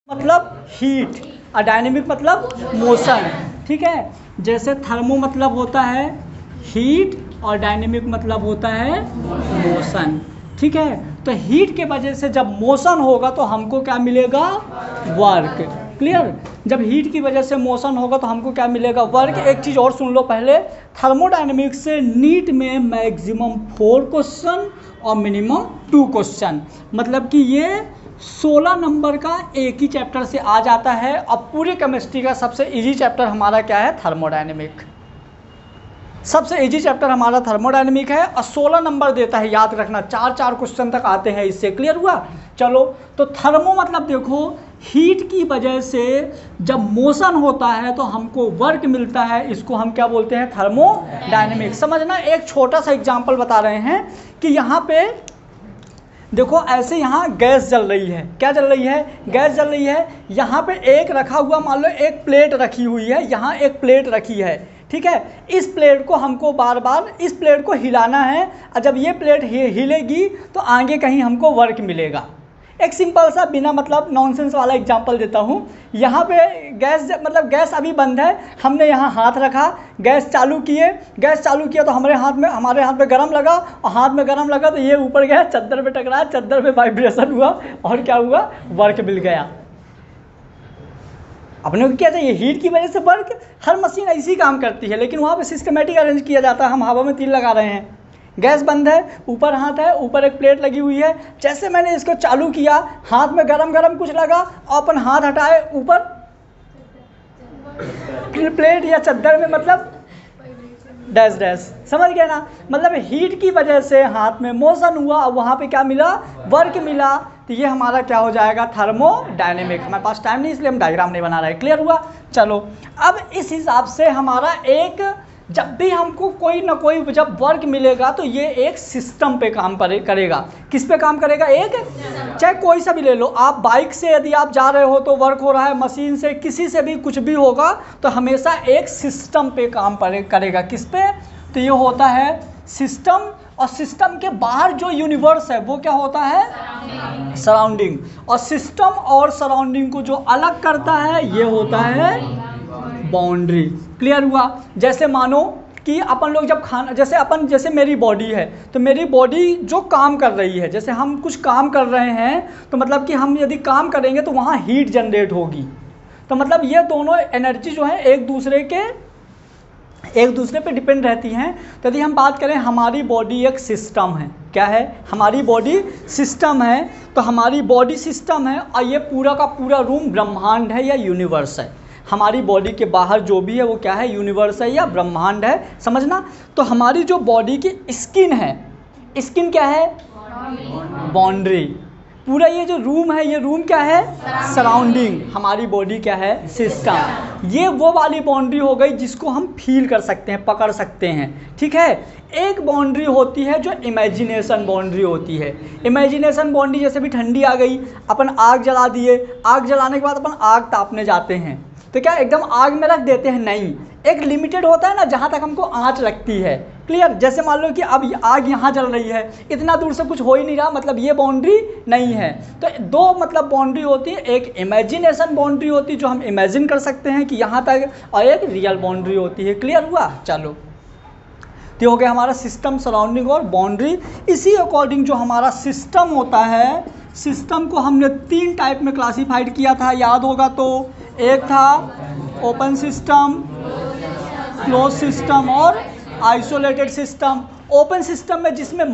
मतलब हीट और डायनेमिक मतलब मोशन। ठीक है, जैसे थर्मो मतलब होता है हीट और डायनेमिक मतलब होता है मोशन। ठीक है, तो हीट के वजह से जब मोशन होगा तो हमको क्या मिलेगा? वर्क। क्लियर? जब हीट की वजह से मोशन होगा तो हमको क्या मिलेगा? वर्क। एक चीज़ और सुन लो पहले, थर्मोडायनेमिक्स से नीट में मैक्सिमम 4 क्वेश्चन और मिनिमम 2 क्वेश्चन, मतलब कि ये 16 नंबर का एक ही चैप्टर से आ जाता है। अब पूरे केमिस्ट्री का सबसे इजी चैप्टर हमारा क्या है? थर्मोडायनेमिक। सबसे इजी चैप्टर हमारा थर्मोडायनेमिक है और 16 नंबर देता है, याद रखना। 4 क्वेश्चन तक आते हैं इससे। क्लियर हुआ? चलो, तो थर्मो मतलब देखो हीट की वजह से जब मोशन होता है तो हमको वर्क मिलता है, इसको हम क्या बोलते हैं? थर्मोडायनेमिक। समझना, एक छोटा सा एग्जांपल बता रहे हैं कि यहाँ पे देखो, ऐसे यहाँ गैस जल रही है। क्या जल रही है? गैस जल रही है। यहाँ पे एक रखा हुआ, मान लो एक प्लेट रखी हुई है, यहाँ एक प्लेट रखी है। ठीक है, इस प्लेट को हमको बार बार इस प्लेट को हिलाना है और जब ये प्लेट हिलेगी तो आगे कहीं हमको वर्क मिलेगा। एक सिंपल सा बिना मतलब नॉनसेंस वाला एग्जांपल देता हूँ। यहाँ पे गैस मतलब गैस अभी बंद है, हमने यहाँ हाथ रखा, गैस चालू किए तो हमारे हाथ में गरम लगा और हाथ में गरम लगा तो ये ऊपर गया, चद्दर पे टकराया, चद्दर पे वाइब्रेशन हुआ और क्या हुआ? वर्क मिल गया। अपने को क्या चाहिए? हीट की वजह से वर्क। हर मशीन ऐसी काम करती है, लेकिन वहाँ पे सिस्टमेटिक अरेंज किया जाता है। हम हवा में तीर लगा रहे हैं, गैस बंद है, ऊपर हाथ है, ऊपर एक प्लेट लगी हुई है। जैसे मैंने इसको चालू किया, हाथ में गरम गरम कुछ लगा और अपन हाथ हटाए, ऊपर प्लेट या चद्दर में मतलब डैश डैश। समझ गए ना? मतलब हीट की वजह से हाथ में मोशन हुआ और वहाँ पे क्या मिला? वर्क मिला। तो ये हमारा क्या हो जाएगा? थर्मोडायनेमिक। हमारे पास टाइम नहीं इसलिए हम डायग्राम नहीं बना रहे। क्लियर हुआ? चलो, अब इस हिसाब से हमारा एक, जब भी हमको कोई ना कोई जब वर्क मिलेगा तो ये एक सिस्टम पे काम करेगा। किस पे काम करेगा? एक, चाहे कोई सा भी ले लो आप। बाइक से यदि आप जा रहे हो तो वर्क हो रहा है, मशीन से, किसी से भी कुछ भी होगा तो हमेशा एक सिस्टम पे काम करेगा। किस पे? तो ये होता है सिस्टम। और सिस्टम के बाहर जो यूनिवर्स है वो क्या होता है? सराउंडिंग। और सिस्टम और सराउंडिंग को जो अलग करता है ये होता है बाउंड्री। क्लियर हुआ? जैसे मानो कि अपन लोग जब खाना, जैसे मेरी बॉडी है तो मेरी बॉडी जो काम कर रही है, जैसे हम कुछ काम कर रहे हैं तो मतलब कि हम यदि काम करेंगे तो वहाँ हीट जनरेट होगी। तो मतलब ये दोनों एनर्जी जो है एक दूसरे पे डिपेंड रहती हैं। तो यदि हम बात करें, हमारी बॉडी एक सिस्टम है। क्या है? हमारी बॉडी सिस्टम है। तो हमारी बॉडी सिस्टम है और ये पूरा का पूरा रूम ब्रह्मांड है या यूनिवर्स है। हमारी बॉडी के बाहर जो भी है वो क्या है? यूनिवर्स है या ब्रह्मांड है। समझना, तो हमारी जो बॉडी की स्किन है, स्किन क्या है? बाउंड्री। पूरा ये जो रूम है, ये रूम क्या है? सराउंडिंग। हमारी बॉडी क्या है? सिस्टम। ये वो वाली बाउंड्री हो गई जिसको हम फील कर सकते हैं, पकड़ सकते हैं। ठीक है, एक बाउंड्री होती है जो इमेजिनेशन बाउंड्री होती है। इमेजिनेशन बाउंड्री, जैसे भी ठंडी आ गई, अपन आग जला दिए, आग जलाने के बाद अपन आग तापने जाते हैं तो क्या एकदम आग में रख देते हैं? नहीं, एक लिमिटेड होता है ना जहाँ तक हमको आँच लगती है। क्लियर? जैसे मान लो कि अब आग यहाँ जल रही है, इतना दूर से कुछ हो ही नहीं रहा, मतलब ये बाउंड्री नहीं है। तो दो मतलब बाउंड्री होती है, एक इमेजिनेशन बाउंड्री होती है जो हम इमेजिन कर सकते हैं कि यहाँ तक, और एक रियल बाउंड्री होती है। क्लियर हुआ? चलो, तो हो गया हमारा सिस्टम, सराउंडिंग और बाउंड्री। इसी अकॉर्डिंग जो हमारा सिस्टम होता है, सिस्टम को हमने 3 टाइप में क्लासीफाइड किया था, याद होगा तो। एक था ओपन सिस्टम, क्लोज सिस्टम और आइसोलेटेड सिस्टम। ओपन सिस्टम में जिसमें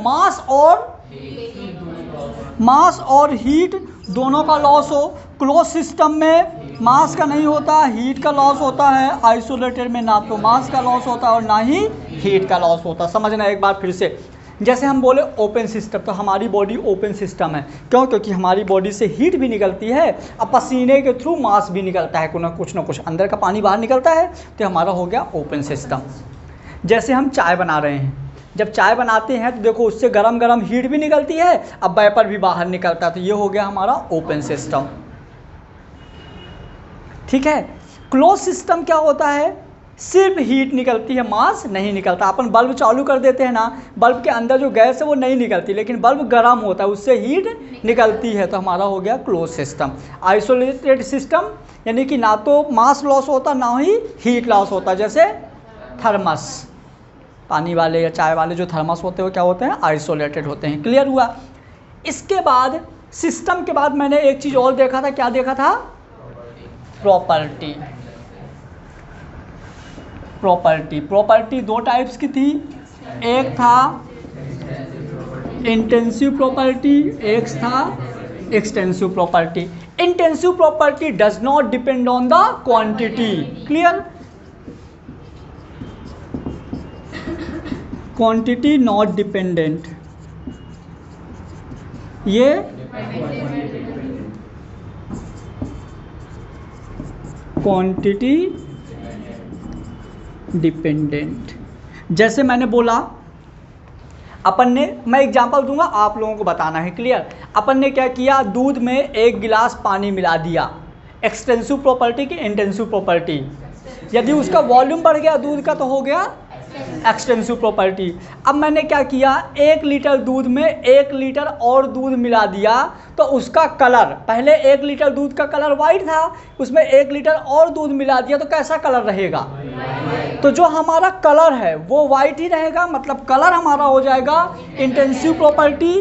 मास और हीट दोनों का लॉस हो। क्लोज सिस्टम में मास का नहीं होता, हीट का लॉस होता है। आइसोलेटेड में ना तो मास का लॉस होता और ना ही हीट का लॉस होता। समझना एक बार फिर से, जैसे हम बोले ओपन सिस्टम, तो हमारी बॉडी ओपन सिस्टम है। क्यों? क्योंकि हमारी बॉडी से हीट भी निकलती है और पसीने के थ्रू मास भी निकलता है, कुछ ना कुछ अंदर का पानी बाहर निकलता है, तो हमारा हो गया ओपन सिस्टम। जैसे हम चाय बना रहे हैं, जब चाय बनाते हैं तो देखो उससे गरम गरम हीट भी निकलती है, अब वेपर भी बाहर निकलता है, तो ये हो गया हमारा ओपन सिस्टम। ठीक है। क्लोज सिस्टम क्या होता है? सिर्फ हीट निकलती है, मास नहीं निकलता। अपन बल्ब चालू कर देते हैं ना, बल्ब के अंदर जो गैस है वो नहीं निकलती, लेकिन बल्ब गर्म होता है, उससे हीट निकलती है। तो हमारा हो गया क्लोज सिस्टम। आइसोलेटेड सिस्टम यानी कि ना तो मास लॉस होता ना ही हीट लॉस होता, जैसे थर्मस, पानी वाले या चाय वाले जो थर्मस होते हैं वो क्या होते हैं, आइसोलेटेड होते हैं। क्लियर हुआ। इसके बाद सिस्टम के बाद मैंने एक चीज़ और देखा था, क्या देखा था, प्रॉपर्टी। प्रॉपर्टी दो टाइप्स की थी, एक था इंटेंसिव प्रॉपर्टी, एक था extensive property. Intensive property does not depend on the quantity. Clear, quantity not dependent, ये क्वांटिटी डिपेंडेंट। जैसे मैंने बोला, अपन ने, मैं एग्जांपल दूंगा, आप लोगों को बताना है। क्लियर। अपन ने क्या किया, दूध में 1 गिलास पानी मिला दिया, एक्सटेंसिव प्रॉपर्टी की इंटेंसिव प्रॉपर्टी। यदि उसका वॉल्यूम बढ़ गया दूध का तो हो गया एक्सटेंसिव प्रॉपर्टी। अब मैंने क्या किया, 1 लीटर दूध में 1 लीटर और दूध मिला दिया, तो उसका कलर, पहले 1 लीटर दूध का कलर वाइट था, उसमें 1 लीटर और दूध मिला दिया तो कैसा कलर रहेगा, तो जो हमारा कलर है वो वाइट ही रहेगा, मतलब कलर हमारा हो जाएगा इंटेंसिव प्रॉपर्टी।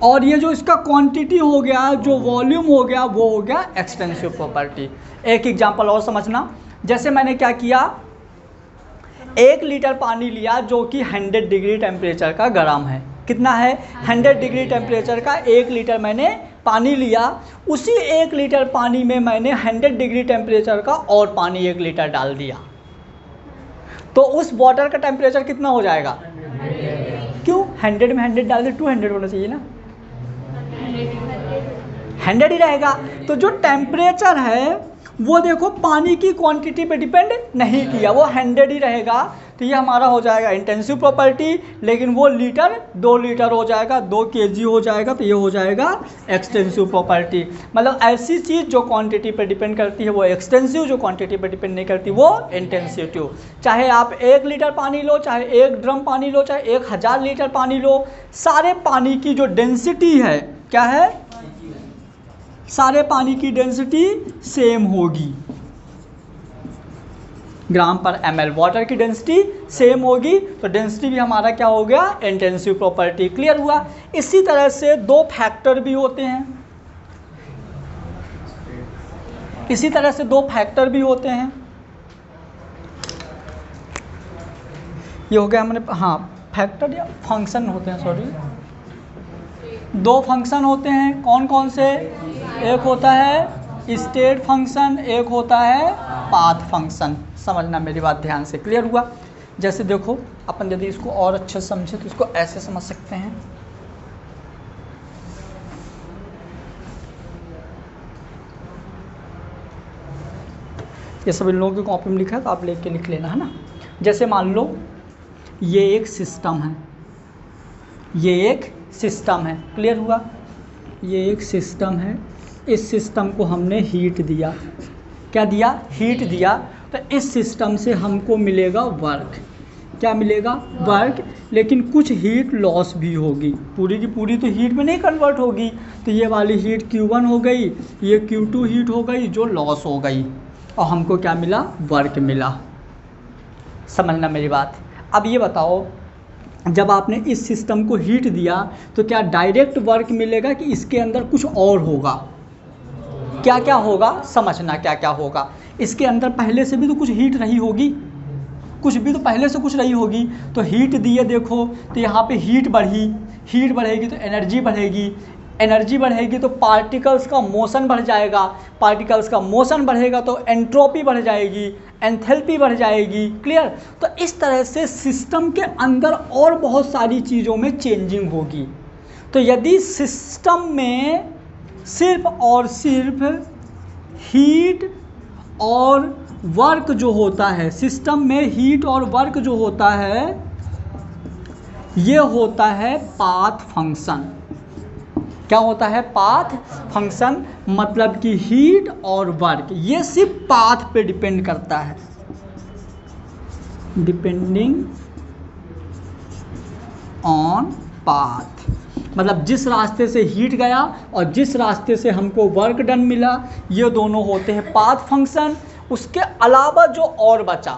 और ये जो इसका क्वांटिटी हो गया, जो वॉल्यूम हो गया, वो हो गया एक्सटेंसिव प्रॉपर्टी। एक एग्जांपल और समझना, जैसे मैंने क्या किया, 1 लीटर पानी लिया जो कि 100 डिग्री टेम्परेचर का गर्म है। कितना है, 100 डिग्री टेम्परेचर का 1 लीटर मैंने पानी लिया। उसी 1 लीटर पानी में मैंने 100 डिग्री टेम्परेचर का और पानी 1 लीटर डाल दिया, तो उस वाटर का टेम्परेचर कितना हो जाएगा, क्यों 100 में 100 डाल दे, 200 होना चाहिए ना, 100 ही रहेगा। तो जो टेम्परेचर है वो देखो पानी की क्वांटिटी पे डिपेंड नहीं किया, वो 100 ही रहेगा। तो ये हमारा हो जाएगा इंटेंसिव प्रॉपर्टी, लेकिन वो लीटर 2 लीटर हो जाएगा, 2 kg हो जाएगा, तो ये हो जाएगा एक्सटेंसिव प्रॉपर्टी। मतलब ऐसी चीज़ जो क्वांटिटी पे डिपेंड करती है वो एक्सटेंसिव, जो क्वांटिटी पे डिपेंड नहीं करती वो इंटेंसिव। चाहे आप 1 लीटर पानी लो, चाहे 1 ड्रम पानी लो, चाहे 1000 लीटर पानी लो, सारे पानी की जो डेंसिटी है, क्या है, सारे पानी की डेंसिटी सेम होगी, ग्राम पर ml। वाटर की डेंसिटी सेम होगी, तो डेंसिटी भी हमारा क्या हो गया, इंटेंसिव प्रॉपर्टी। क्लियर हुआ। इसी तरह से 2 फैक्टर भी होते हैं, इसी तरह से 2 फैक्टर भी होते हैं। ये हो गया हमने, हाँ फैक्टर या फंक्शन होते हैं, सॉरी, 2 फंक्शन होते हैं। कौन कौन से, एक होता है स्टेट फंक्शन, एक होता है पाथ फंक्शन। समझना मेरी बात ध्यान से। क्लियर हुआ। जैसे देखो, अपन यदि इसको और अच्छे से समझे तो इसको ऐसे समझ सकते हैं, ये सब इन लोगों की कॉपी में लिखा है तो आप लेके लिख लेना, है ना। जैसे मान लो ये एक सिस्टम है, ये एक सिस्टम है। क्लियर हुआ। ये एक सिस्टम है, इस सिस्टम को हमने हीट दिया, क्या दिया, हीट दिया, तो इस सिस्टम से हमको मिलेगा वर्क। क्या मिलेगा, वर्क। लेकिन कुछ हीट लॉस भी होगी, पूरी की पूरी तो हीट में नहीं कन्वर्ट होगी, तो ये वाली हीट Q1 हो गई, ये Q2 हीट हो गई जो लॉस हो गई, और हमको क्या मिला, वर्क मिला। समझना मेरी बात। अब ये बताओ, जब आपने इस सिस्टम को हीट दिया तो क्या डायरेक्ट वर्क मिलेगा कि इसके अंदर कुछ और होगा, क्या क्या होगा, समझना क्या क्या होगा। इसके अंदर पहले से भी तो कुछ हीट रही होगी, कुछ भी तो पहले से कुछ रही होगी, तो हीट दिए देखो, तो यहाँ पे हीट बढ़ी, हीट बढ़ेगी तो एनर्जी बढ़ेगी, एनर्जी बढ़ेगी तो पार्टिकल्स का मोशन बढ़ जाएगा, पार्टिकल्स का मोशन बढ़ेगा तो एंट्रोपी बढ़ जाएगी, एंथैल्पी बढ़ जाएगी। क्लियर। तो इस तरह से सिस्टम के अंदर और बहुत सारी चीज़ों में चेंजिंग होगी। तो यदि सिस्टम में सिर्फ और सिर्फ हीट और वर्क जो होता है, सिस्टम में हीट और वर्क जो होता है, ये होता है पाथ फंक्शन। क्या होता है, पाथ फंक्शन। मतलब कि हीट और वर्क ये सिर्फ पाथ पे डिपेंड करता है, डिपेंडिंग ऑन पाथ, मतलब जिस रास्ते से हीट गया और जिस रास्ते से हमको वर्क डन मिला, ये दोनों होते हैं पाथ फंक्शन। उसके अलावा जो और बचा,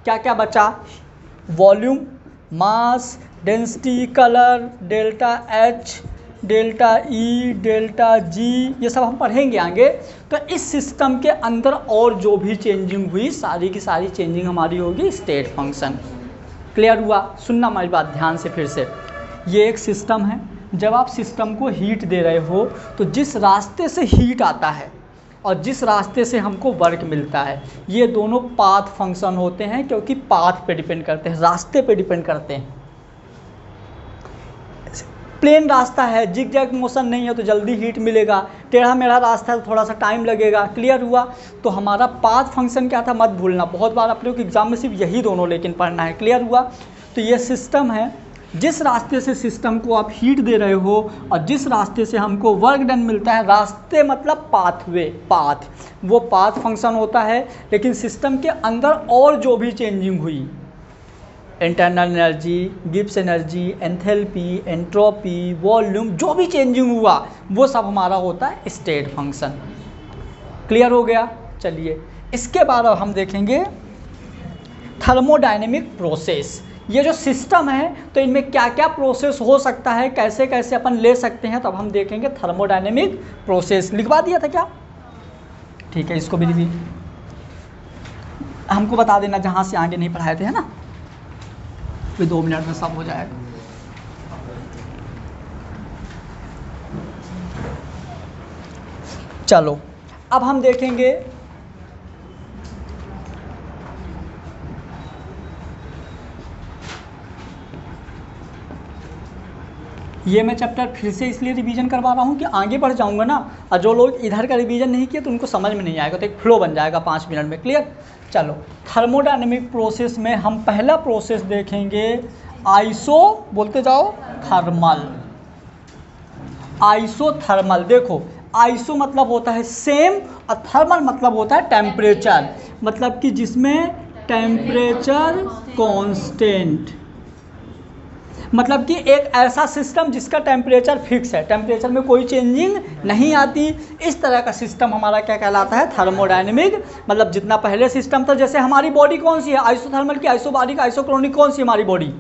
क्या क्या बचा, volume, mass, density, colour, delta H, delta E, delta G, ये सब हम पढ़ेंगे आगे। तो इस सिस्टम के अंदर और जो भी चेंजिंग हुई, सारी की सारी चेंजिंग हमारी होगी स्टेट फंक्शन। क्लियर हुआ? सुनना हमारी बात ध्यान से फिर से। ये एक सिस्टम है, जब आप सिस्टम को हीट दे रहे हो तो जिस रास्ते से हीट आता है और जिस रास्ते से हमको वर्क मिलता है, ये दोनों पाथ फंक्शन होते हैं, क्योंकि पाथ पे डिपेंड करते हैं, रास्ते पे डिपेंड करते हैं। प्लेन रास्ता है, जिग जैग मोशन नहीं है तो जल्दी हीट मिलेगा, टेढ़ा मेढ़ा रास्ता है तो थोड़ा सा टाइम लगेगा। क्लियर हुआ? तो हमारा पाथ फंक्शन क्या था, मत भूलना, बहुत बार अपने को एग्जाम में सिर्फ यही दोनों लेकिन पढ़ना है। क्लियर हुआ? तो ये सिस्टम है, जिस रास्ते से सिस्टम को आप हीट दे रहे हो और जिस रास्ते से हमको वर्क डन मिलता है, रास्ते मतलब पाथवे, पाथ, वो पाथ फंक्शन होता है। लेकिन सिस्टम के अंदर और जो भी चेंजिंग हुई, internal energy, Gibbs energy, enthalpy, entropy, volume, जो भी चेंजिंग हुआ वो सब हमारा होता है स्टेट फंक्शन। क्लियर हो गया? चलिए, इसके बाद अब हम देखेंगे थर्मोडायनेमिक प्रोसेस। ये जो सिस्टम है तो इनमें क्या क्या प्रोसेस हो सकता है, कैसे कैसे अपन ले सकते हैं, तो अब हम देखेंगे थर्मोडायनेमिक प्रोसेस। लिखवा दिया था क्या? ठीक है, इसको भी हमको बता देना जहाँ से आगे नहीं पढ़ाए थे, है ना? फिर 2 मिनट में सब हो जाएगा। चलो, अब हम देखेंगे ये मैं चैप्टर फिर से इसलिए रिवीजन करवा रहा हूँ कि आगे बढ़ जाऊँगा ना, और जो लोग इधर का रिवीजन नहीं किए तो उनको समझ में नहीं आएगा, तो एक फ्लो बन जाएगा 5 मिनट में। क्लियर? चलो, थर्मोडायनेमिक प्रोसेस में हम पहला प्रोसेस देखेंगे आइसो, बोलते जाओ, थर्मल। आइसोथर्मल। देखो, आइसो मतलब होता है सेम और थर्मल मतलब होता है टेम्परेचर, मतलब कि जिसमें टेम्परेचर कांस्टेंट, मतलब कि एक ऐसा सिस्टम जिसका टेम्परेचर फिक्स है, टेम्परेचर में कोई चेंजिंग नहीं आती। इस तरह का सिस्टम हमारा क्या कहलाता है, थर्मोडायनेमिक। मतलब जितना पहले सिस्टम था, जैसे हमारी बॉडी कौन सी है, आइसोथर्मल की, आइसोबारिक, आइसोक्रोनिक, कौन सी हमारी बॉडी?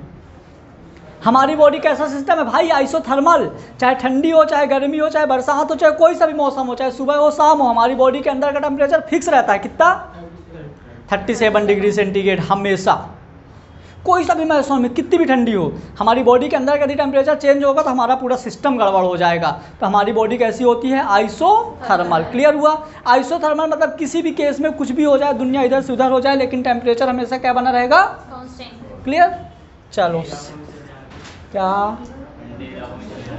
हमारी बॉडी कैसा सिस्टम है भाई, आइसोथर्मल। चाहे ठंडी हो, चाहे गर्मी हो, चाहे बरसात हो, चाहे कोई सा भी मौसम हो, चाहे सुबह हो शाम हो, हमारी बॉडी के अंदर का टेम्परेचर फिक्स रहता है। कितना? 37 डिग्री सेंटीग्रेड हमेशा। कोई सा भी मौसम में कितनी भी ठंडी हो, हमारी बॉडी के अंदर यदि टेम्परेचर चेंज होगा तो हमारा पूरा सिस्टम गड़बड़ हो जाएगा। तो हमारी बॉडी कैसी होती है, आइसोथर्मल। क्लियर हुआ? आइसोथर्मल मतलब किसी भी केस में कुछ भी हो जाए, दुनिया इधर से उधर हो जाए, लेकिन टेम्परेचर हमेशा क्या बना रहेगा, क्लियर? चलो, क्या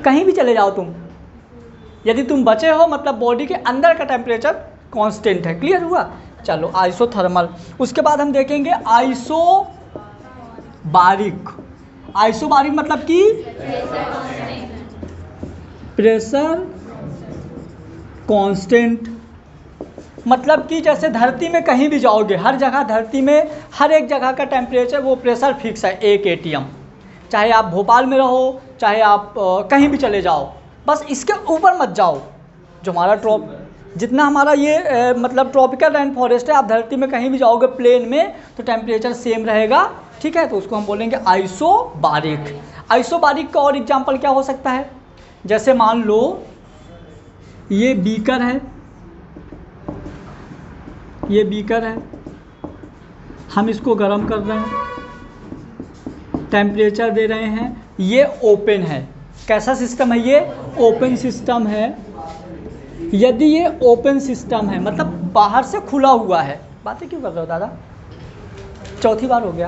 कहीं भी चले जाओ तुम, यदि तुम बचे हो मतलब बॉडी के अंदर का टेम्परेचर कांस्टेंट है। क्लियर हुआ? चलो, आइसोथर्मल। उसके बाद हम देखेंगे आइसोबारिक। आइसोबारिक मतलब कि प्रेशर कांस्टेंट, मतलब कि जैसे धरती में कहीं भी जाओगे, हर जगह धरती में हर एक जगह का टेम्परेचर, वो प्रेशर फिक्स है 1 ATM। चाहे आप भोपाल में रहो, चाहे आप कहीं भी चले जाओ, बस इसके ऊपर मत जाओ। जो हमारा जितना हमारा ये मतलब ट्रॉपिकल रेन फॉरेस्ट है, आप धरती में कहीं भी जाओगे प्लेन में तो टेम्परेचर सेम रहेगा। ठीक है? तो उसको हम बोलेंगे आइसोबारिक। आइसोबारिक का और एग्जांपल क्या हो सकता है, जैसे मान लो ये बीकर है, ये बीकर है, हम इसको गर्म कर रहे हैं, टेम्परेचर दे रहे हैं, ये ओपन है। कैसा सिस्टम है ये, ओपन सिस्टम है। यदि ये ओपन सिस्टम है मतलब बाहर से खुला हुआ है, बातें क्यों कर रहे हो दादा, चौथी बार हो गया,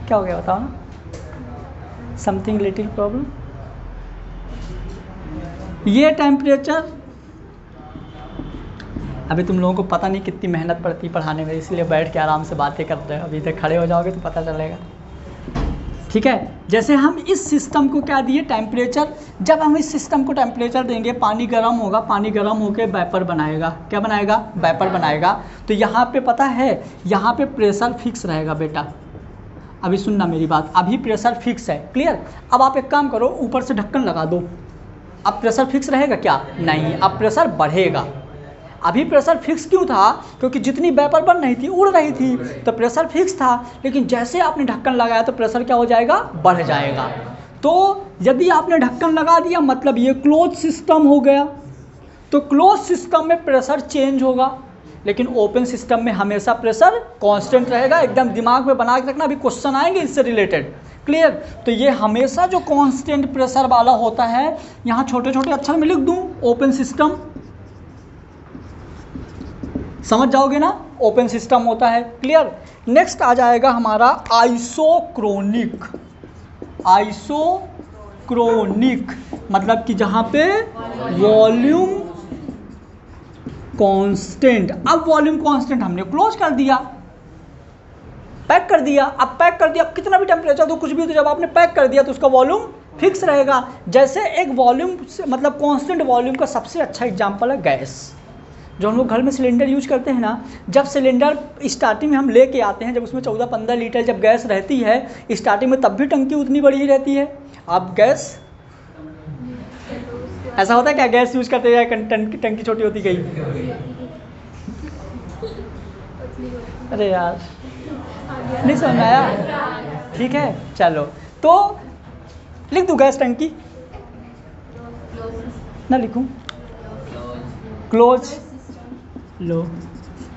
क्या हो गया बताओ ना, समथिंग लिटिल प्रॉब्लम। ये टेम्परेचर, अभी तुम लोगों को पता नहीं कितनी मेहनत पड़ती पढ़ाने में, इसलिए बैठ के आराम से बातें करते हैं। अभी तक खड़े हो जाओगे तो पता चलेगा। ठीक है। जैसे हम इस सिस्टम को क्या दिए, टेम्परेचर, जब हम इस सिस्टम को टेम्परेचर देंगे, पानी गर्म होगा, पानी गर्म होकर वेपर बनाएगा, क्या बनाएगा, वेपर बनाएगा। तो यहाँ पे पता है, यहाँ पे प्रेशर फिक्स रहेगा बेटा, अभी सुनना मेरी बात, अभी प्रेशर फिक्स है, क्लियर। अब आप एक काम करो, ऊपर से ढक्कन लगा दो, अब प्रेशर फिक्स रहेगा क्या, नहीं, अब प्रेशर बढ़ेगा। अभी प्रेशर फिक्स क्यों था, क्योंकि जितनी वेपर बन रही थी, उड़ रही थी, तो प्रेशर फिक्स था। लेकिन जैसे आपने ढक्कन लगाया तो प्रेशर क्या हो जाएगा, बढ़ जाएगा। तो यदि आपने ढक्कन लगा दिया मतलब ये क्लोज सिस्टम हो गया, तो क्लोज सिस्टम में प्रेशर चेंज होगा, लेकिन ओपन सिस्टम में हमेशा प्रेशर कांस्टेंट रहेगा। एकदम दिमाग में बना के रखना, अभी क्वेश्चन आएंगे इससे रिलेटेड, क्लियर। तो ये हमेशा जो कांस्टेंट प्रेशर वाला होता है, यहाँ छोटे छोटे अक्षर में लिख दूँ, ओपन सिस्टम, समझ जाओगे ना, ओपन सिस्टम होता है, क्लियर। नेक्स्ट आ जाएगा हमारा आइसोक्रोनिक। आइसोक्रोनिक मतलब कि जहाँ पे वॉल्यूम कांस्टेंट, अब वॉल्यूम कांस्टेंट हमने क्लोज कर दिया, पैक कर दिया। अब पैक कर दिया, अब कितना भी टेम्परेचर दो, कुछ भी, तो जब आपने पैक कर दिया तो उसका वॉल्यूम फिक्स रहेगा। जैसे एक वॉल्यूम मतलब कांस्टेंट वॉल्यूम का सबसे अच्छा एग्जांपल है गैस। जो हम लोग घर में सिलेंडर यूज करते हैं ना, जब सिलेंडर स्टार्टिंग में हम लेके आते हैं, जब उसमें 14-15 लीटर जब गैस रहती है स्टार्टिंग में, तब भी टंकी उतनी बड़ी ही रहती है। अब गैस ऐसा होता है क्या, गैस यूज करते हैं टंकी छोटी होती गई, अरे यार नहीं समझ आया, ठीक है चलो। तो लिख दूँ गैस टंकी, ना लिखूँ, क्लोज, लो,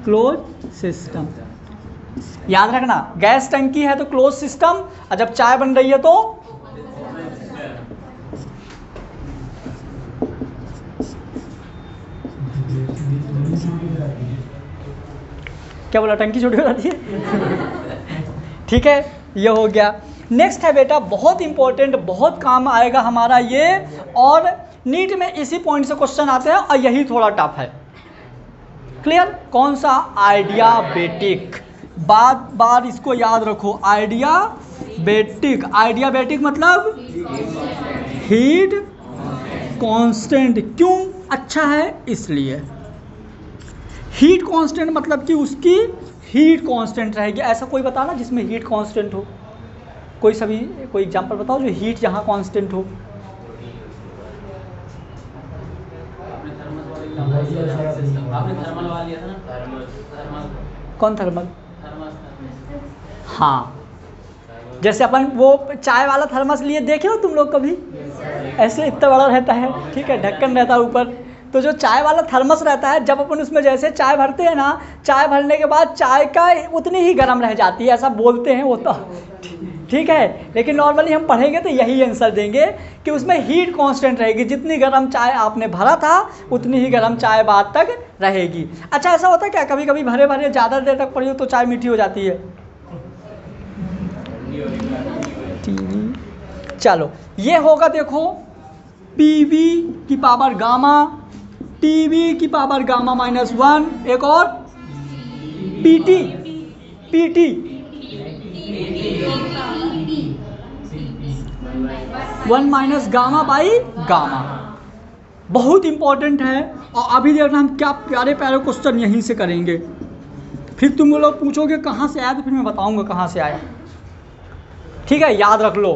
क्लोज सिस्टम, याद रखना गैस टंकी है तो क्लोज सिस्टम, और जब चाय बन रही है तो क्या बोला, टंकी छोटी हो जाती है ठीक है, ये हो गया। नेक्स्ट है बेटा, बहुत इंपॉर्टेंट, बहुत काम आएगा हमारा ये, और नीट में इसी पॉइंट से क्वेश्चन आते हैं, और यही थोड़ा टफ है, क्लियर। कौन सा, आइडियाबेटिक, बार बार इसको याद रखो, आइडियाबेटिक। आइडियाबेटिक मतलब हीट कांस्टेंट, क्यों अच्छा है, इसलिए हीट कांस्टेंट मतलब कि उसकी हीट कांस्टेंट रहेगी। ऐसा कोई बताना जिसमें हीट कांस्टेंट हो, कोई एग्जांपल बताओ जो हीट जहाँ कांस्टेंट हो। आपने थर्मल वाला लिया था ना, थर्मल कौन थर्मल, हाँ, जैसे अपन वो चाय वाला थर्मस लिए देखे हो तुम लोग कभी, ऐसे इतना बड़ा रहता है, ठीक है, ढक्कन रहता है ऊपर। तो जो चाय वाला थर्मस रहता है, जब अपन उसमें जैसे चाय भरते हैं ना, चाय भरने के बाद चाय का उतनी ही गर्म रह जाती है, ऐसा बोलते हैं, वो तो ठीक है, लेकिन नॉर्मली हम पढ़ेंगे तो यही आंसर देंगे कि उसमें हीट कांस्टेंट रहेगी, जितनी गर्म चाय आपने भरा था उतनी ही गर्म चाय बाद तक रहेगी। अच्छा, ऐसा होता है क्या, कभी कभी भरे भरे ज़्यादा देर तक पड़ी हो तो चाय मीठी हो जाती है। चलो ये होगा, देखो पीवी की पावर गामा, टीवी की पावर गामा -1, एक और PT, PT 1 - gamma by gamma, बहुत इंपॉर्टेंट है। और अभी देखना हम क्या प्यारे प्यारे क्वेश्चन यहीं से करेंगे, फिर तुम लोग पूछोगे कहाँ से आया, तो फिर मैं बताऊंगा कहाँ से आया, ठीक है, याद रख लो।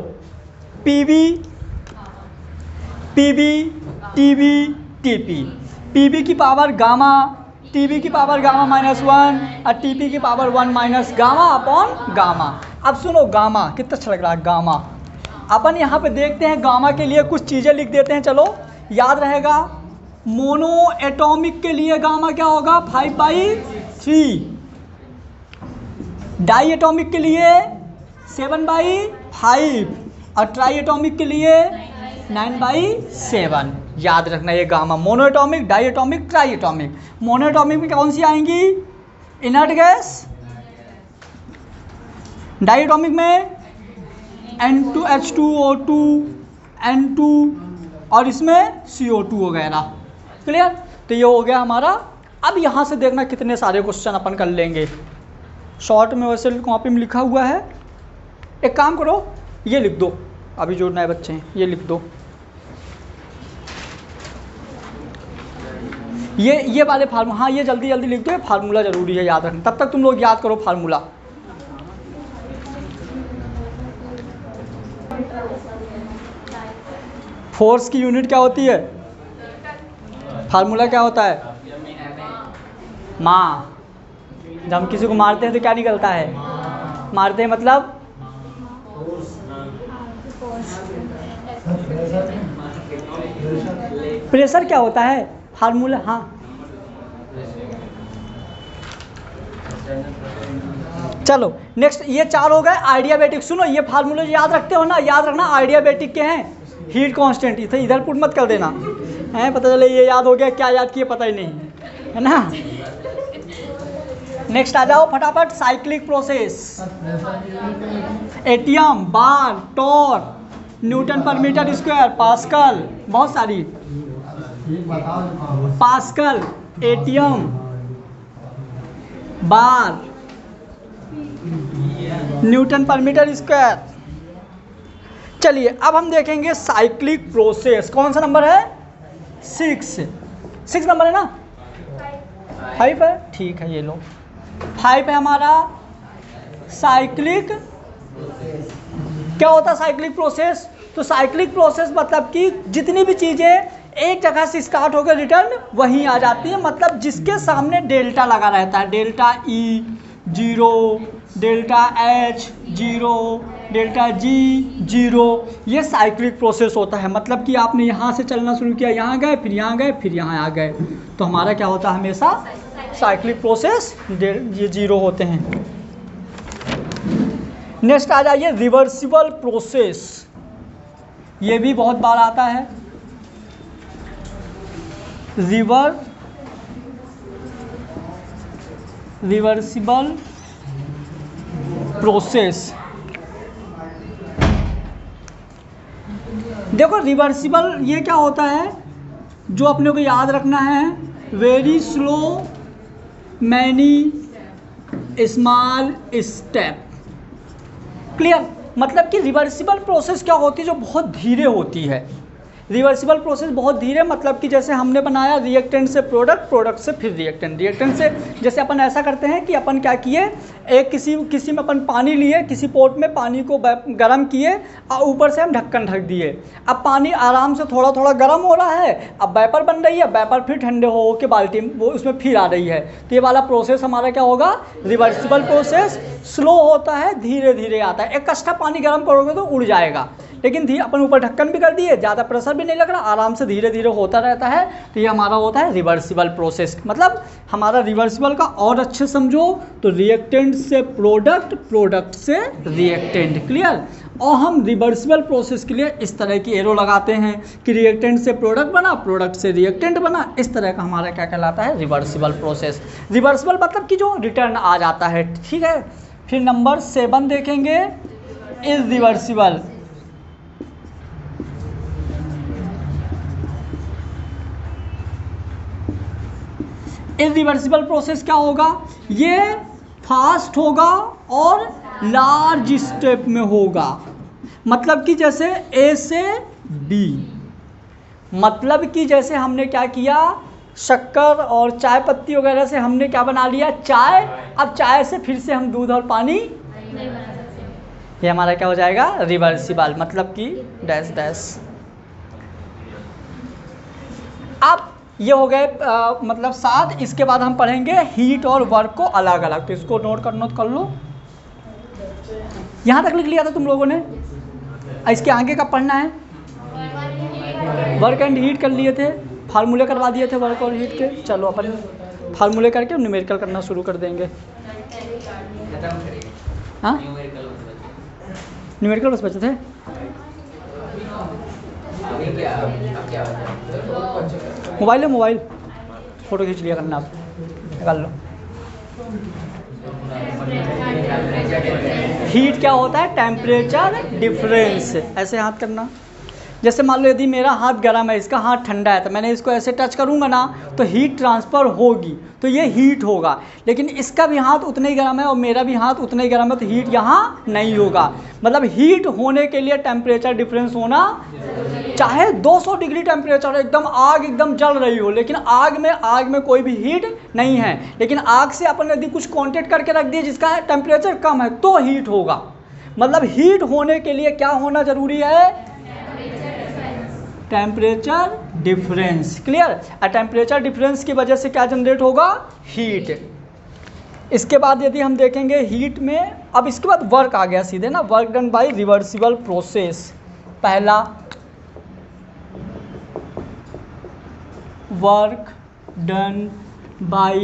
PV, PV, TV, TP, PV की पावर गामा, टीवी की पावर गामा -1 और टीपी की पावर 1 - गामा अपॉन गामा। अब सुनो, गामा कितना अच्छा लग रहा है, गामा। अपन यहाँ पे देखते हैं, गामा के लिए कुछ चीज़ें लिख देते हैं, चलो याद रहेगा। मोनो एटॉमिक के लिए गामा क्या होगा, 5/3, डाई एटॉमिक के लिए 7/5, और ट्राई एटॉमिक के लिए 9/7। याद रखना ये gamma, mono atomic, di atomic, tri atomic. Mono atomic में कौन सी आएंगी, इनर्ट गैस, डाई एटॉमिक में N2H2O2, N2, और इसमें CO2 वगैरह, क्लियर। तो ये हो गया हमारा। अब यहाँ से देखना कितने सारे क्वेश्चन अपन कर लेंगे, शॉर्ट में वैसे कॉपी में लिखा हुआ है। एक काम करो, ये लिख दो, अभी जो नए बच्चे हैं ये लिख दो, ये वाले फार्मूला, हाँ ये जल्दी जल्दी लिख दो, ये फार्मूला ज़रूरी है याद रखना, तब तक तुम लोग याद करो फार्मूला। फोर्स की यूनिट क्या होती है, फार्मूला क्या होता है, माँ। जब हम किसी को मारते हैं तो क्या निकलता है, मारते हैं मतलब प्रेशर क्या होता है, फार्मूला, हाँ। चलो नेक्स्ट, ये 4 हो गए आइडियाबैटिक। सुनो ये फार्मूले याद रखते हो ना, याद रखना आइडियाबैटिक के हैं, हीट कांस्टेंट, इधर पुट मत कर देना है, पता चले ये याद हो गया, क्या याद किए पता ही नहीं है ना। नेक्स्ट आ जाओ फटाफट, साइक्लिक प्रोसेस, एटीएम, बार, टॉर्क, न्यूटन पर मीटर स्क्वायर, पास्कल, बहुत सारी, पास्कल, एटीएम, बार, न्यूटन पर मीटर स्क्वायर। चलिए अब हम देखेंगे साइक्लिक प्रोसेस, कौन सा नंबर है, 6 नंबर है ना, 5 है, ठीक है ये लो 5 है हमारा। साइक्लिक क्या होता है, साइक्लिक प्रोसेस, तो साइक्लिक प्रोसेस मतलब कि जितनी भी चीज़ें एक जगह से स्टार्ट होकर रिटर्न वहीं आ जाती है, मतलब जिसके सामने डेल्टा लगा रहता है, delta E 0, delta H 0, delta G 0, ये साइक्लिक प्रोसेस होता है। मतलब कि आपने यहाँ से चलना शुरू किया, यहाँ गए, फिर यहाँ गए, फिर यहाँ आ गए, तो हमारा क्या होता है हमेशा साइक्लिक प्रोसेस, ये 0 होते हैं। नेक्स्ट आ जाइए रिवर्सिबल प्रोसेस, ये भी बहुत बार आता है, रिवर्सिबल प्रोसेस। देखो रिवर्सिबल ये क्या होता है, जो अपने को याद रखना है, very slow many small step, clear. मतलब कि रिवर्सिबल प्रोसेस क्या होती है, जो बहुत धीरे होती है। रिवर्सिबल प्रोसेस बहुत धीरे, मतलब कि जैसे हमने बनाया रिएक्टेंट से प्रोडक्ट, प्रोडक्ट से फिर रिएक्टेंट, रिएक्टेंट से, जैसे अपन ऐसा करते हैं कि अपन क्या किए, एक किसी में अपन पानी लिए, किसी पोट में पानी को गर्म किए और ऊपर से हम ढक्कन ढक दिए। अब पानी आराम से थोड़ा थोड़ा गर्म हो रहा है, अब वेपर बन रही है, वेपर फिर ठंडे हो के बाल्टी वो उसमें फिर आ रही है, तो ये वाला प्रोसेस हमारा क्या होगा, रिवर्सिबल प्रोसेस। स्लो होता है, धीरे धीरे आता है, एक कष्टा पानी गर्म करोगे तो उड़ जाएगा, लेकिन अपन ऊपर ढक्कन भी कर दिए, ज़्यादा प्रेशर भी नहीं लग रहा, आराम से धीरे धीरे होता रहता है, तो ये हमारा होता है रिवर्सिबल प्रोसेस। मतलब हमारा रिवर्सिबल का और अच्छे समझो तो रिएक्टेंट से प्रोडक्ट, प्रोडक्ट से रिएक्टेंट, क्लियर। और हम रिवर्सिबल प्रोसेस के लिए इस तरह की एरो लगाते हैं कि रिएक्टेंट से प्रोडक्ट बना, प्रोडक्ट से रिएक्टेंट बना, इस तरह का हमारा क्या कहलाता है, रिवर्सिबल प्रोसेस। रिवर्सिबल मतलब कि जो रिटर्न आ जाता है, ठीक है। फिर नंबर 7 देखेंगे, इररिवर्सिबल। इररिवर्सिबल प्रोसेस क्या होगा, ये फास्ट होगा और लार्ज स्टेप में होगा। मतलब कि जैसे ए से बी, मतलब कि जैसे हमने क्या किया, शक्कर और चाय पत्ती वगैरह से हमने क्या बना लिया, चाय। अब चाय से फिर से हम दूध और पानी नहीं बना सकते, ये हमारा क्या हो जाएगा, रिवर्सिबल। मतलब कि डैश डैश। अब ये हो गए मतलब 7। इसके बाद हम पढ़ेंगे हीट और वर्क को अलग अलग, तो इसको नोट कर लो। यहाँ तक लिख लिया था तुम लोगों ने, इसके आगे का पढ़ना है, वर्क एंड हीट कर लिए थे, फार्मूले करवा दिए थे वर्क और हीट के। चलो अपन फार्मूले करके न्यूमेरिकल करना शुरू कर देंगे। हाँ न्यूमेरिकल बस बचे थे। मोबाइल है, मोबाइल फ़ोटो खींच लिया करना, आप निकाल लो। हीट क्या होता है, टेम्परेचर डिफरेंस, ऐसे हाथ करना। जैसे मान लो यदि मेरा हाथ गर्म है, इसका हाथ ठंडा है, तो मैंने इसको ऐसे टच करूँगा ना तो हीट ट्रांसफ़र होगी, तो ये हीट होगा। लेकिन इसका भी हाथ उतना ही गर्म है और मेरा भी हाथ उतना ही गर्म है, तो हीट यहाँ नहीं होगा। मतलब हीट होने के लिए टेम्परेचर डिफरेंस होना, चाहे 200 डिग्री टेम्परेचर एकदम आग एकदम जल रही हो, लेकिन आग में कोई भी हीट नहीं है। लेकिन आग से अपन यदि कुछ कांटेक्ट करके रख दिए जिसका टेम्परेचर कम है तो हीट होगा। मतलब हीट होने के लिए क्या होना जरूरी है? Temperature difference. क्लियर? और टेम्परेचर डिफरेंस की वजह से क्या जनरेट होगा? हीट। इसके बाद यदि हम देखेंगे हीट में, अब इसके बाद वर्क आ गया सीधे ना, work done by reversible process. पहला work done by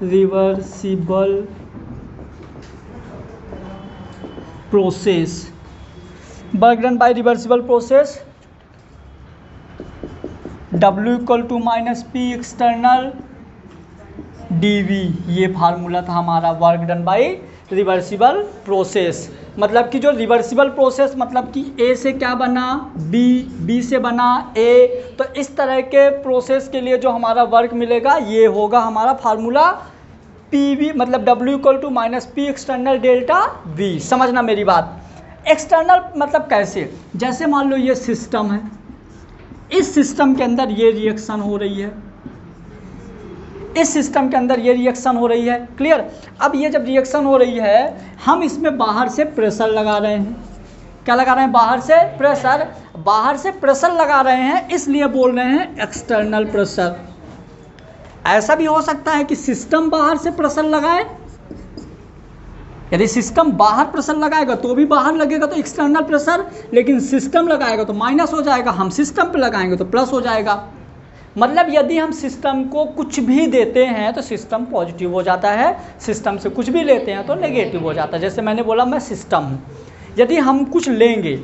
reversible process. Work done by reversible process, W equal to minus P external dV, ये फार्मूला था हमारा work done by reversible process. मतलब कि जो रिवर्सिबल प्रोसेस, मतलब कि A से क्या बना B, B से बना A, तो इस तरह के प्रोसेस के लिए जो हमारा वर्क मिलेगा ये होगा हमारा फार्मूला PV, मतलब W equal to minus P external delta V। समझना मेरी बात। एक्सटर्नल मतलब कैसे? जैसे मान लो ये सिस्टम है, इस सिस्टम के अंदर ये रिएक्शन हो रही है, इस सिस्टम के अंदर ये रिएक्शन हो रही है। क्लियर? अब ये जब रिएक्शन हो रही है, हम इसमें बाहर से प्रेशर लगा रहे हैं। क्या लगा रहे हैं? बाहर से प्रेशर। बाहर से प्रेशर लगा रहे हैं, इसलिए बोल रहे हैं एक्सटर्नल प्रेशर। ऐसा भी हो सकता है कि सिस्टम बाहर से प्रेशर लगाए। यदि सिस्टम बाहर प्रेशर लगाएगा तो भी बाहर लगेगा तो एक्सटर्नल प्रेशर, लेकिन सिस्टम लगाएगा तो माइनस हो जाएगा, हम सिस्टम पे लगाएंगे तो प्लस हो जाएगा। मतलब यदि हम सिस्टम को कुछ भी देते हैं तो सिस्टम पॉजिटिव हो जाता है, सिस्टम से कुछ भी लेते हैं तो नेगेटिव हो जाता है। जैसे मैंने बोला मैं सिस्टम हूँ, यदि हम कुछ लेंगे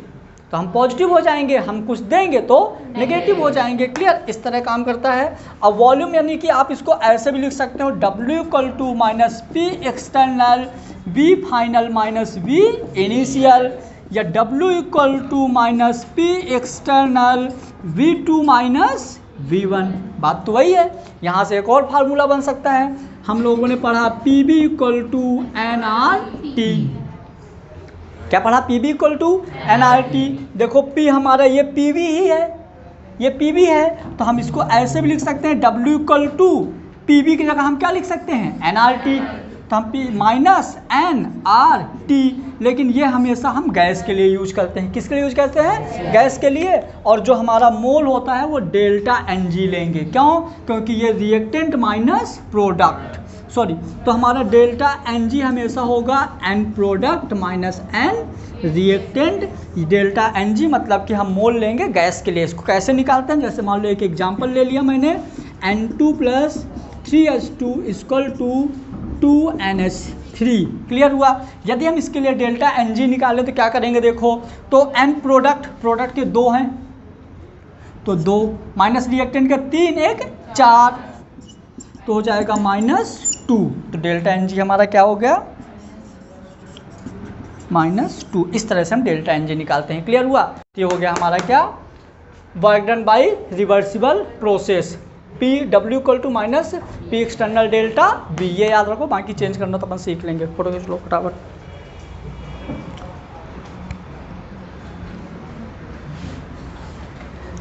तो हम पॉजिटिव हो जाएंगे, हम कुछ देंगे तो नेगेटिव हो जाएंगे। क्लियर? इस तरह काम करता है। अब वॉल्यूम यानी कि आप इसको ऐसे भी लिख सकते हो, W equal to minus P external V final minus V initial, या W equal to minus P external V2 minus V1। बात तो वही है। यहाँ से एक और फार्मूला बन सकता है, हम लोगों ने पढ़ा PV इक्वल टू nRT। क्या पढ़ा? PV equal to nRT। देखो P हमारा ये PV ही है, ये PV है, तो हम इसको ऐसे भी लिख सकते हैं, W इक्वल टू PV की जगह हम क्या लिख सकते हैं? nRT। तो हम P माइनस nRT, लेकिन ये हमेशा हम गैस के लिए यूज करते हैं। किसके लिए यूज करते हैं? गैस के लिए। और जो हमारा मोल होता है वो डेल्टा Ng लेंगे। क्यों? क्योंकि ये रिएक्टेंट माइनस प्रोडक्ट, सॉरी, तो हमारा डेल्टा Ng हमेशा होगा N product minus N reactant. Delta Ng मतलब कि हम मोल लेंगे गैस के लिए। इसको कैसे निकालते हैं? जैसे मान लो एक एग्जांपल ले लिया मैंने, N2 plus 3H2 equal to 2NH3। Clear हुआ? यदि हम इसके लिए डेल्टा Ng निकालें तो क्या करेंगे? देखो, तो N प्रोडक्ट के 2 हैं तो 2 माइनस रिएक्टेंट के 3, 1 4, तो हो जाएगा -2। तो डेल्टा Ng हमारा क्या हो गया? -2। इस तरह से हम डेल्टा Ng निकालते हैं। क्लियर हुआ? ये हो गया हमारा क्या? Work done by reversible process. W equal to minus P external delta V। ये याद रखो, बाकी चेंज करना तो अपन सीख लेंगे। फोटो खींच लो फटाफट।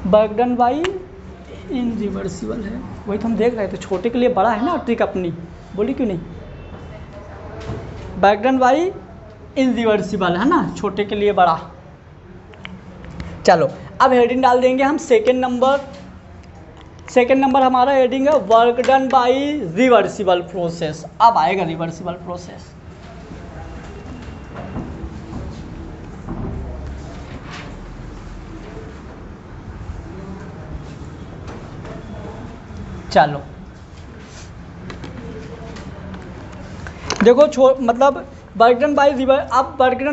वर्क डन बाय इन रिवर्सिबल है, वही तो हम देख रहे थे। छोटे के लिए बड़ा है ना ट्रिक अपनी, बोली क्यों नहीं? वर्क डन बाय इन रिवर्सिबल है ना, छोटे के लिए बड़ा। चलो अब हेडिंग डाल देंगे हम सेकेंड नंबर हमारा हेडिंग है work done by reversible process. अब आएगा रिवर्सिबल प्रोसेस। चलो देखो, मतलब work done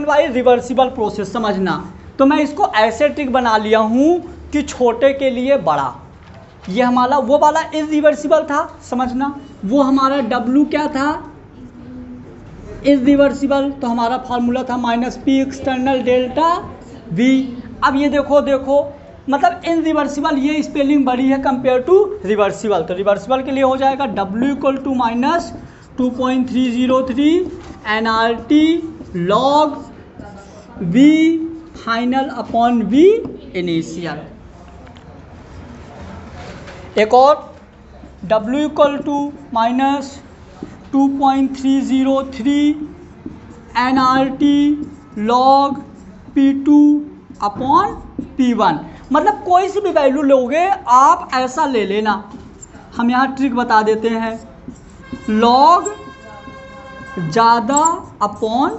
by reversible process समझना। तो मैं इसको ऐसे ट्रिक बना लिया हूं कि छोटे के लिए बड़ा। ये हमारा वो वाला इरिवर्सिबल था, समझना। वो हमारा W क्या था? इरिवर्सिबल। तो हमारा फार्मूला था -P एक्सटर्नल डेल्टा V। अब ये देखो मतलब इनरिवर्सिबल ये स्पेलिंग बड़ी है कंपेयर टू रिवर्सिबल, तो रिवर्सिबल के लिए हो जाएगा W equal to minus 2.303 NRT log V final upon V initial. एक और W equal to minus 2.303 NRT log P2 upon P1। मतलब कोई सी भी वैल्यू लोगे आप ऐसा ले लेना, हम यहाँ ट्रिक बता देते हैं, log ज़्यादा अपॉन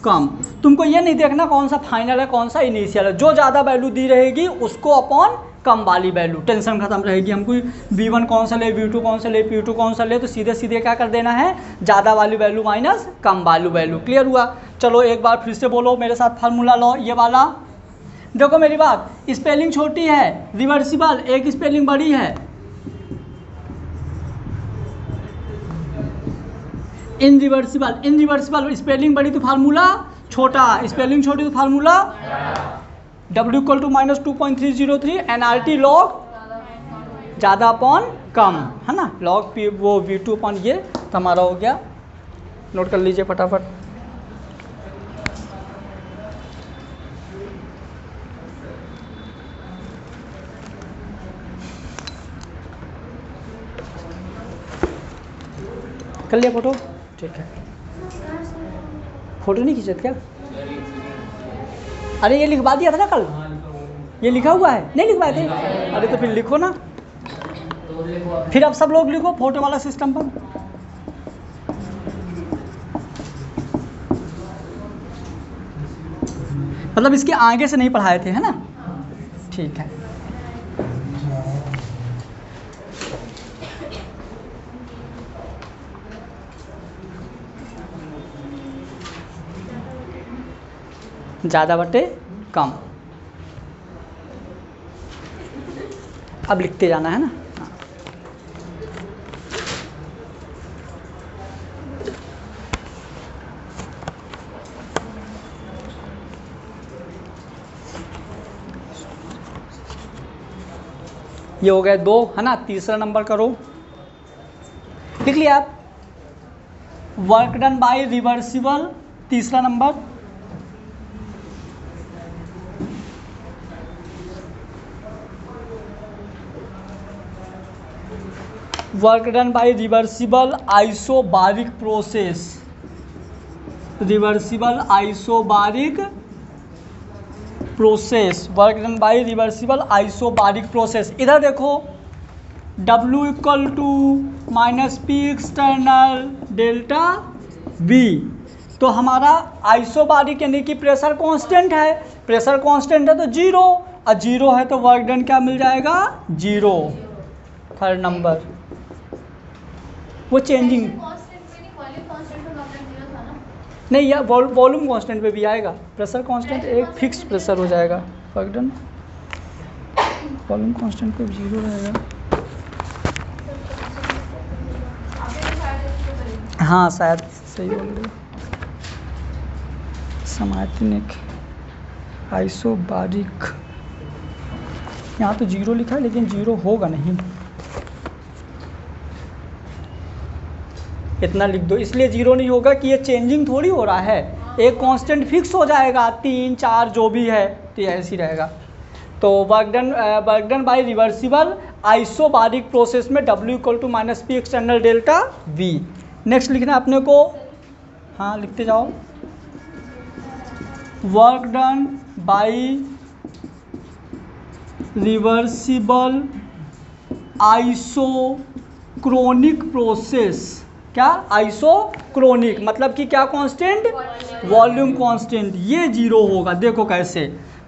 कम। तुमको ये नहीं देखना कौन सा फाइनल है कौन सा इनिशियल है, जो ज़्यादा वैल्यू दी रहेगी उसको अपॉन कम वाली वैल्यू, टेंशन खत्म रहेगी। हमको V1 कौन सा ले, V2 कौन सा ले, P2 कौन सा ले, तो सीधे सीधे क्या कर देना है, ज़्यादा वाली वैल्यू माइनस कम वाली वैल्यू। क्लियर हुआ? चलो एक बार फिर से बोलो मेरे साथ फार्मूला लो, ये वाला देखो मेरी बात, स्पेलिंग छोटी है रिवर्सिबल, एक स्पेलिंग बड़ी है इनरिवर्सिबल। इनरिवर्सिबल स्पेलिंग बड़ी तो फार्मूला छोटा, स्पेलिंग छोटी तो formula W equal to minus 2.303 NRT log ज़्यादा अपॉन कम, है ना, लॉग P वो V2 अपॉन ये तो हमारा हो गया। नोट कर लीजिए फटाफट। कर लिया फोटो? ठीक है। फोटो नहीं खींचे क्या? अरे ये लिखवा दिया था ना कल, ये लिखा हुआ है, नहीं लिखवाए थे? अरे तो फिर लिखो ना, फिर अब सब लोग लिखो फोटो वाला सिस्टम पर। मतलब इसके आगे से नहीं पढ़ाए थे, है ना? ठीक है। ज़्यादा बटे कम, अब लिखते जाना है ना। हाँ। ये हो गए 2, है ना। तीसरा नंबर करो, लिख लिया आप, वर्क डन बाय रिवर्सिबल। तीसरा number work done by reversible isobaric process, reversible isobaric process, work done by reversible isobaric process. इधर देखो W equal to minus P external delta V, तो हमारा आइसोबारिक यानी कि प्रेशर कांस्टेंट है, pressure constant है तो 0, और 0 है तो वर्क डन क्या मिल जाएगा, 0। थर्ड नंबर वो चेंजिंग नहीं, या वॉल्यूम कांस्टेंट पे भी आएगा, प्रेशर कांस्टेंट एक फिक्स प्रेशर हो जाएगा, वर्क डन वॉल्यूम कांस्टेंट पे 0 रहेगा। हाँ शायद सही बोल रहे, समातिनिक आइसोबारिक, यहाँ तो 0 लिखा है लेकिन 0 होगा नहीं, इतना लिख दो, इसलिए 0 नहीं होगा कि ये चेंजिंग थोड़ी हो रहा है, एक कांस्टेंट फिक्स हो जाएगा, 3 4 जो भी है तो ऐसे ही रहेगा। तो work done by reversible isobaric process में W equal to minus P external delta V। Next लिखना है अपने को, हाँ लिखते जाओ, work done by reversible isochronic process. क्या? आइसोक्रोनिक मतलब कि क्या कांस्टेंट, वॉल्यूम कांस्टेंट, ये 0 होगा। देखो कैसे,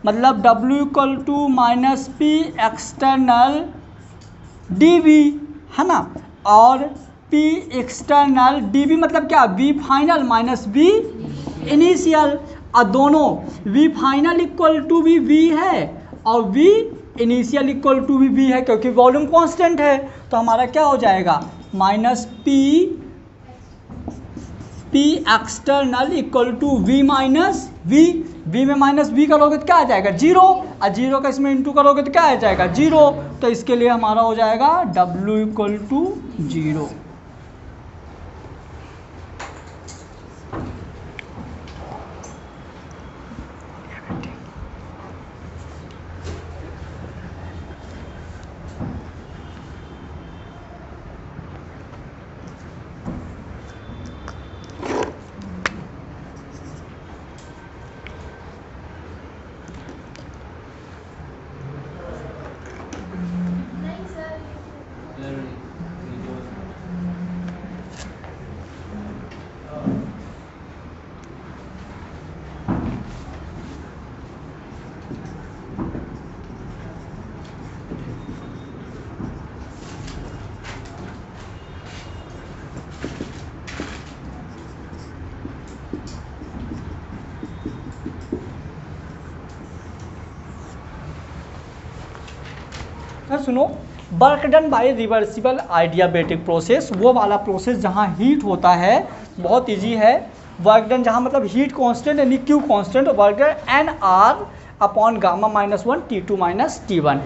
मतलब W equal to minus P external dV, है ना, और P एक्सटर्नल dV मतलब क्या, V final minus V initial, और दोनों V फाइनल इक्वल टू भी V है और V इनिशियल इक्वल टू भी V है, क्योंकि वॉल्यूम कांस्टेंट है। तो हमारा क्या हो जाएगा, minus P P external equal to V minus V, V में माइनस V करोगे तो क्या आ जाएगा 0, और 0 का इसमें इंटू करोगे तो क्या आ जाएगा 0, तो इसके लिए हमारा हो जाएगा W इक्वल टू 0। सुनो, work done by reversible adiabatic process, वो वाला प्रोसेस जहाँ हीट होता है, बहुत इजी है। वर्क डन जहाँ मतलब हीट कांस्टेंट यानी Q constant, work done N R upon gamma minus 1 T2 minus T1।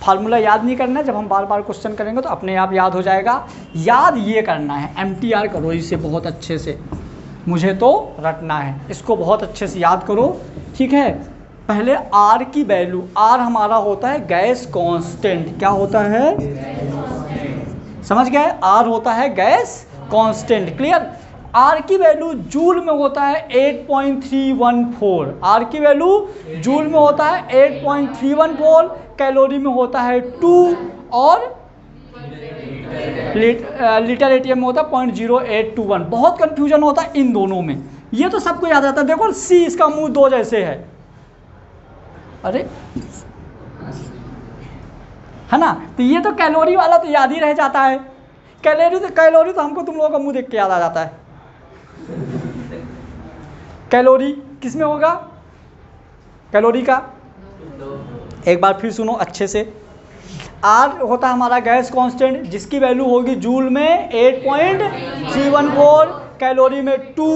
Formula याद नहीं करना है, जब हम बार बार क्वेश्चन करेंगे तो अपने आप याद हो जाएगा। याद ये करना है, MTR करो इसे बहुत अच्छे से, मुझे तो रटना है, इसको बहुत अच्छे से याद करो, ठीक है। पहले R की वैल्यू, R हमारा होता है गैस कांस्टेंट, क्या होता है, समझ गए, R होता है गैस कांस्टेंट, क्लियर। R की वैल्यू जूल में होता है 8.314, R की वैल्यू जूल में होता है 8.314, कैलोरी में होता है 2, और लीटर एटीएम में होता है 0.0821। बहुत कंफ्यूजन होता है इन दोनों में, ये तो सबको याद आता है। देखो C इसका मुंह 2 जैसे है, अरे है ना, तो ये तो कैलोरी वाला तो याद ही रह जाता है। कैलोरी तो हमको तुम लोगों का मुंह देख के याद आ जाता है। कैलोरी किस में होगा, कैलोरी का एक बार फिर सुनो अच्छे से। R होता है हमारा गैस कांस्टेंट, जिसकी वैल्यू होगी जूल में 8.314, कैलोरी में 2,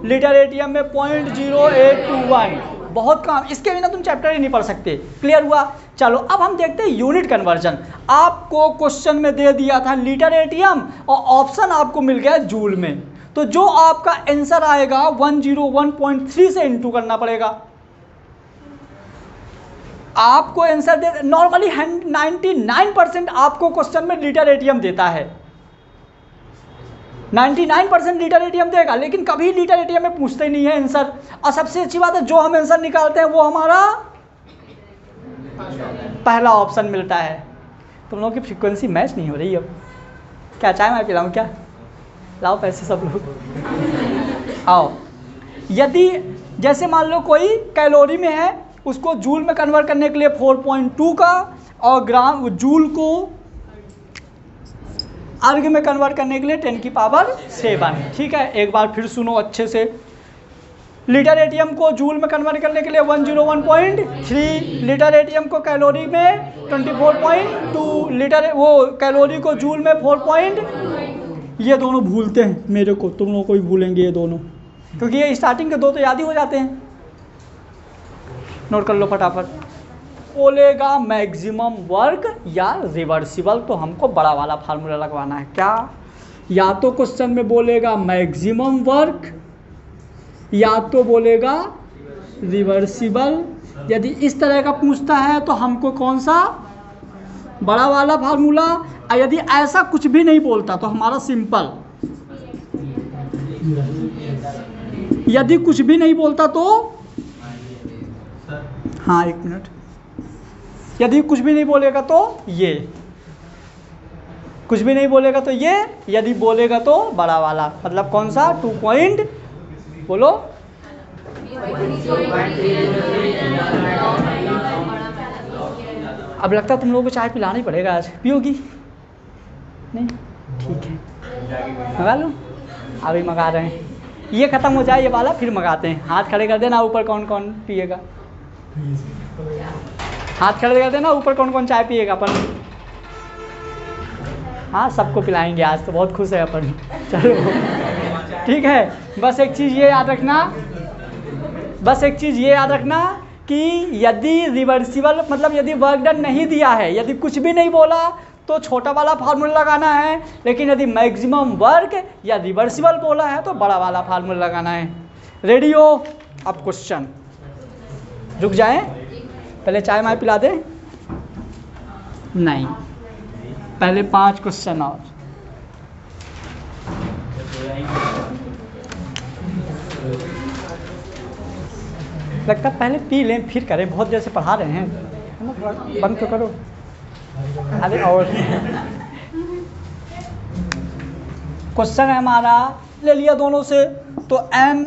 लीटर एटीएम में 0.0821। बहुत काम, इसके बिना तुम चैप्टर ही नहीं पढ़ सकते, क्लियर हुआ। चलो अब हम देखते हैं यूनिट कन्वर्जन। आपको क्वेश्चन में दे दिया था लीटर एटीएम और ऑप्शन आपको मिल गया जूल में, तो जो आपका आंसर आएगा 101.3 से इंटू करना पड़ेगा। आपको आंसर दे, नॉर्मली 99% आपको क्वेश्चन में लीटर एटीएम देता है, 99% लीटर एटीएम देगा, लेकिन कभी लीटर एटीएम में पूछते ही नहीं है आंसर। और सबसे अच्छी बात है, जो हम आंसर निकालते हैं वो हमारा पहला ऑप्शन मिलता है। तुम लोगों की फ्रीक्वेंसी मैच नहीं हो रही अब, क्या चाय मैं पिलाऊं क्या, लाओ पैसे सब लोग आओ। यदि जैसे मान लो कोई कैलोरी में है, उसको जूल में कन्वर्ट करने के लिए 4.2 का, और ग्राम जूल को अर्ग में कन्वर्ट करने के लिए 10 की पावर 7, ठीक है। एक बार फिर सुनो अच्छे से, लीटर एटीएम को जूल में कन्वर्ट करने के लिए 101.3, लीटर एटीएम को कैलोरी में 24.2, लीटर वो कैलोरी को जूल में 4. ये दोनों भूलते हैं मेरे को, तुम लोगों को भी भूलेंगे ये दोनों, क्योंकि ये स्टार्टिंग के दो तो याद ही हो जाते हैं। नोट कर लो फटाफट। बोलेगा मैक्सिमम वर्क या रिवर्सिबल, तो हमको बड़ा वाला फार्मूला लगवाना है। क्या, या तो क्वेश्चन में बोलेगा मैक्सिमम वर्क या तो बोलेगा रिवर्सिबल। यदि इस तरह का पूछता है तो हमको कौन सा, बड़ा वाला फार्मूला। और यदि ऐसा कुछ भी नहीं बोलता तो हमारा सिंपल। यदि कुछ भी नहीं बोलता तो, हाँ एक मिनट, यदि कुछ भी नहीं बोलेगा तो ये, कुछ भी नहीं बोलेगा तो ये, यदि बोलेगा तो बड़ा वाला, मतलब कौन सा 2 पॉइंट बोलो, अब लगता है तुम लोगों को चाय पिलाना ही पड़ेगा आज, पियोगी नहीं, ठीक है मंगा लो, अभी मंगा रहे हैं, ये ख़त्म हो जाए ये वाला फिर मंगाते हैं। हाथ खड़े कर देना ऊपर, कौन कौन पिएगा, हाथ खड़े कर देना ऊपर, कौन कौन चाय पिएगा अपन। हाँ सबको पिलाएंगे आज तो, बहुत खुश है अपन। चलो ठीक है, बस एक चीज़ ये याद रखना कि यदि रिवर्सिबल मतलब यदि वर्क डन नहीं दिया है, यदि कुछ भी नहीं बोला तो छोटा वाला फार्मूला लगाना है, लेकिन यदि मैक्सिमम वर्क या रिवर्सिबल बोला है तो बड़ा वाला फार्मूला लगाना है। रेडी हो? अब क्वेश्चन, रुक जाएं, पहले चाय माय पिला दें? नहीं, पहले 5 क्वेश्चन और। लगता है पहले पी लें फिर करें, बहुत देर से पढ़ा रहे हैं, है ना, थोड़ा बंद तो करो। अरे और क्वेश्चन है हमारा, ले लिया दोनों से, तो n